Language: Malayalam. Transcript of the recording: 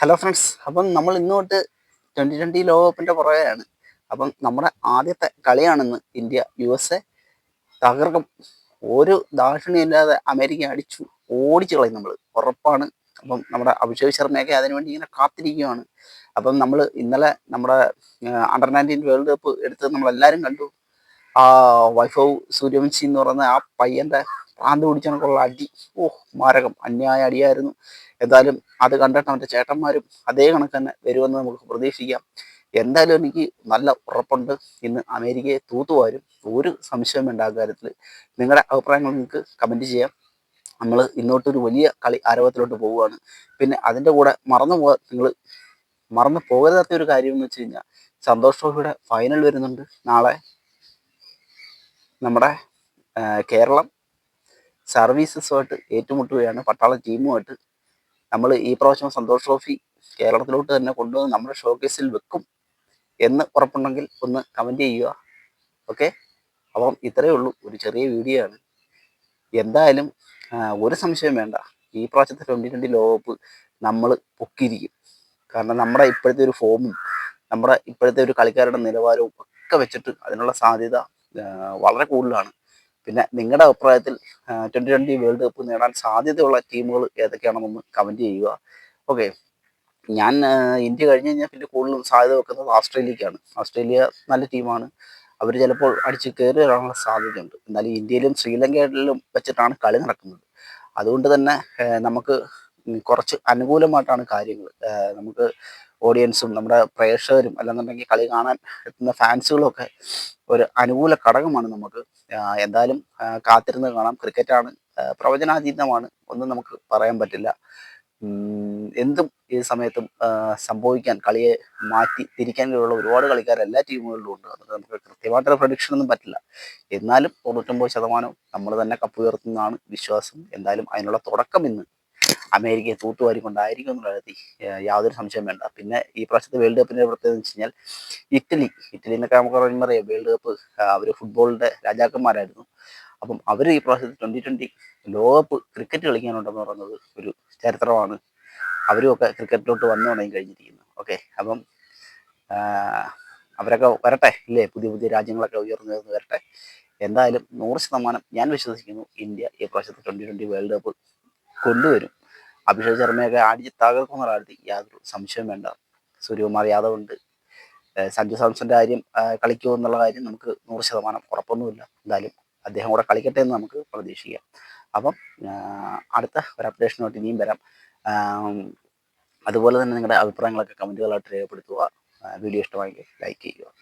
ഹലോ ഫ്രണ്ട്സ്, അപ്പം നമ്മൾ ഇന്ന് തൊട്ട് 2020 ലോകകപ്പിൻ്റെ പുറകെയാണ്. അപ്പം നമ്മുടെ ആദ്യത്തെ കളിയാണെന്ന്. ഇന്ത്യ USA തകർക്കും. ഒരു ദാക്ഷിണ്യമില്ലാതെ അമേരിക്ക അടിച്ചു ഓടിച്ചു കളയും നമ്മൾ, ഉറപ്പാണ്. അപ്പം നമ്മുടെ അഭിഷേക് ശർമ്മയൊക്കെ അതിനുവേണ്ടി ഇങ്ങനെ കാത്തിരിക്കുകയാണ്. അപ്പം നമ്മൾ ഇന്നലെ നമ്മുടെ അണ്ടർ 19 വേൾഡ് കപ്പ് എടുത്തത് നമ്മളെല്ലാവരും കണ്ടു. ആ വൈഭവ് സൂര്യവംശി എന്ന് പറയുന്ന ആ പയ്യൻ്റെ പ്രാന്ത് പിടിച്ചണക്കുള്ള അടി, മാരകം, അന്യായ അടിയായിരുന്നു. എന്തായാലും അത് കണ്ടിട്ട് അവൻ്റെ ചേട്ടന്മാരും അതേ കണക്ക് തന്നെ വരുമെന്ന് നമുക്ക് പ്രതീക്ഷിക്കാം. എന്തായാലും എനിക്ക് നല്ല ഉറപ്പുണ്ട്, ഇന്ന് അമേരിക്കയെ തൂത്തുവാരും. ഒരു സംശയം വേണ്ട ആ കാര്യത്തിൽ. നിങ്ങളുടെ അഭിപ്രായങ്ങൾ നിങ്ങൾക്ക് കമൻറ്റ് ചെയ്യാം. നമ്മൾ ഇന്നോട്ടൊരു വലിയ കളി ആരവത്തിലോട്ട് പോവുകയാണ്. പിന്നെ അതിൻ്റെ കൂടെ മറന്നു പോകരുതാത്ത ഒരു കാര്യം എന്ന് വെച്ച് കഴിഞ്ഞാൽ, സന്തോഷ് ട്രോഫിയുടെ ഫൈനൽ വരുന്നുണ്ട് നാളെ. നമ്മുടെ കേരളം സർവീസസുമായിട്ട് ഏറ്റുമുട്ടുകയാണ്, പട്ടാളം ടീമുമായിട്ട്. നമ്മൾ ഈ പ്രാവശ്യം സന്തോഷ് ട്രോഫി കേരളത്തിലോട്ട് തന്നെ കൊണ്ടുവന്ന് നമ്മുടെ ഷോക്കേസിൽ വെക്കും എന്ന് ഉറപ്പുണ്ടെങ്കിൽ ഒന്ന് കമൻറ്റ് ചെയ്യുക. ഓക്കെ, അപ്പം ഇത്രയേ ഉള്ളൂ, ഒരു ചെറിയ വീഡിയോ ആണ്. എന്തായാലും ഒരു സംശയം വേണ്ട, ഈ പ്രാവശ്യത്തെ 2020 ലോകകപ്പ് നമ്മൾ പൊക്കിയിരിക്കും. കാരണം നമ്മുടെ ഇപ്പോഴത്തെ ഒരു ഫോമും നമ്മുടെ ഇപ്പോഴത്തെ ഒരു കളിക്കാരുടെ നിലവാരവും ഒക്കെ വെച്ചിട്ട് അതിനുള്ള സാധ്യത വളരെ കൂടുതലാണ്. പിന്നെ നിങ്ങളുടെ അഭിപ്രായത്തിൽ 2020 വേൾഡ് കപ്പ് നേടാൻ സാധ്യതയുള്ള ടീമുകൾ ഏതൊക്കെയാണെന്നൊന്ന് കമൻറ്റ് ചെയ്യുക. ഓക്കെ, ഞാൻ ഇന്ത്യ കഴിഞ്ഞ് കഴിഞ്ഞാൽ പിന്നെ കൂടുതലും സാധ്യത വെക്കുന്നത് ഓസ്ട്രേലിയക്കാണ്. ഓസ്ട്രേലിയ നല്ല ടീമാണ്, അവർ ചിലപ്പോൾ അടിച്ച് കയറി വരാനുള്ള സാധ്യതയുണ്ട്. എന്നാലും ഇന്ത്യയിലും ശ്രീലങ്കയിലും വെച്ചിട്ടാണ് കളി നടക്കുന്നത്. അതുകൊണ്ട് തന്നെ നമുക്ക് കുറച്ച് അനുകൂലമായിട്ടാണ് കാര്യങ്ങൾ. നമുക്ക് ഓഡിയൻസും നമ്മുടെ പ്രേക്ഷകരും അല്ലെന്നുണ്ടെങ്കിൽ കളി കാണാൻ എത്തുന്ന ഫാൻസുകളും ഒക്കെ ഒരു അനുകൂല ഘടകമാണ് നമുക്ക്. എന്തായാലും കാത്തിരുന്ന് കാണാം. ക്രിക്കറ്റാണ്, പ്രവചനാതീതമാണ്, ഒന്നും നമുക്ക് പറയാൻ പറ്റില്ല. എന്തും ഈ സമയത്തും സംഭവിക്കാൻ, കളിയെ മാറ്റി തിരിക്കാൻ കഴിവുള്ള ഒരുപാട് കളിക്കാർ എല്ലാ ടീമുകളിലും ഉണ്ട്. അത് നമുക്ക് കൃത്യമായിട്ടൊരു പ്രഡിക്ഷൻ ഒന്നും പറ്റില്ല. എന്നാലും 99% നമ്മൾ തന്നെ കപ്പ് ഉയർത്തുന്നതാണ് വിശ്വാസം. എന്തായാലും അതിനുള്ള തുടക്കം ഇന്ന് അമേരിക്കയെ തൂത്തുവാരിക്കൊണ്ടായിരിക്കും എന്നുള്ള കാര്യത്തിൽ യാതൊരു സംശയം വേണ്ട. പിന്നെ ഈ പ്രാവശ്യത്തെ വേൾഡ് കപ്പിൻ്റെ പ്രത്യേകത എന്ന് വെച്ച് കഴിഞ്ഞാൽ, ഇറ്റലി എന്നൊക്കെ നമുക്ക് പറയുമ്പോൾ അറിയാം, വേൾഡ് കപ്പ് അവർ ഫുട്ബോളിൻ്റെ രാജാക്കന്മാരായിരുന്നു. അപ്പം അവർ ഈ പ്രാവശ്യത്തെ 2020 ലോകകപ്പ് ക്രിക്കറ്റ് കളിക്കാനുണ്ടെന്ന് പറയുന്നത് ഒരു ചരിത്രമാണ്. അവരുമൊക്കെ ക്രിക്കറ്റിലോട്ട് വന്നു തുടങ്ങി കഴിഞ്ഞിരിക്കുന്നു. ഓക്കെ, അപ്പം അവരൊക്കെ വരട്ടെ ഇല്ലേ, പുതിയ പുതിയ രാജ്യങ്ങളൊക്കെ ഉയർന്നു വരട്ടെ. എന്തായാലും 100% ഞാൻ വിശ്വസിക്കുന്നു, ഇന്ത്യ ഈ പ്രാവശ്യത്തെ 2020 വേൾഡ് കപ്പ് കൊണ്ടുവരും. അഭിഷേക് ശർമ്മയൊക്കെ അടിച്ച് തകർക്കുന്ന കാര്യത്തിൽ യാതൊരു സംശയം വേണ്ട. സൂര്യകുമാർ യാദവ് ഉണ്ട്, സഞ്ജു സാംസന്റെ കാര്യം കളിക്കുമോ എന്നുള്ള കാര്യം നമുക്ക് 100% ഉറപ്പൊന്നുമില്ല. എന്തായാലും അദ്ദേഹം കൂടെ കളിക്കട്ടെ എന്ന് നമുക്ക് പ്രതീക്ഷിക്കാം. അപ്പം അടുത്ത ഒരു അപ്ഡേഷനുമായിട്ട് ഇനിയും വരാം. അതുപോലെ തന്നെ നിങ്ങളുടെ അഭിപ്രായങ്ങളൊക്കെ കമൻറ്റുകളായിട്ട് രേഖപ്പെടുത്തുക. വീഡിയോ ഇഷ്ടമായെങ്കിൽ ലൈക്ക് ചെയ്യുക.